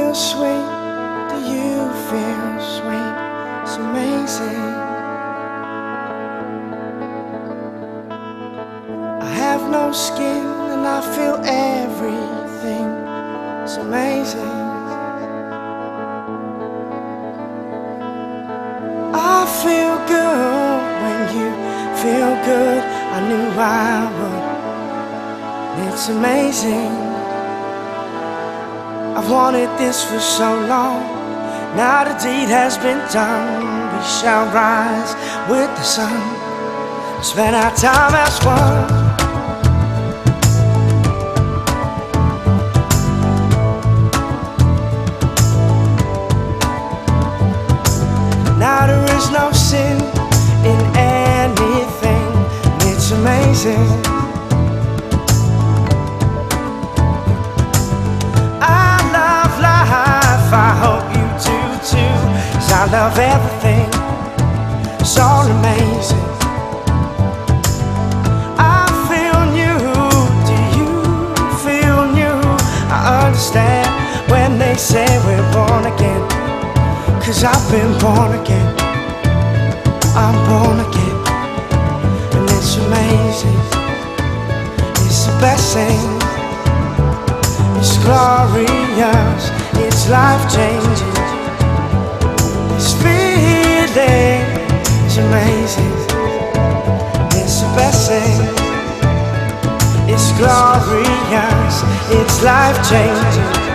feel sweet? Do you feel sweet? It's amazing. I have no skin and I feel everything. It's amazing. I feel good when you feel good. I knew I would. It's amazing. I've wanted this for so long. Now the deed has been done. We shall rise with the sun, spend our time as one. Now there is no sin in anything. It's amazing. I hope you do too, 'cause I love everything. It's all amazing. I feel new. Do you feel new? I understand when they say we're born again, 'cause I've been born again. I'm born again. And it's amazing. It's the best thing. It's glorious. It's life-changing. This feeling is amazing. It's the best thing. It's glorious. It's life-changing.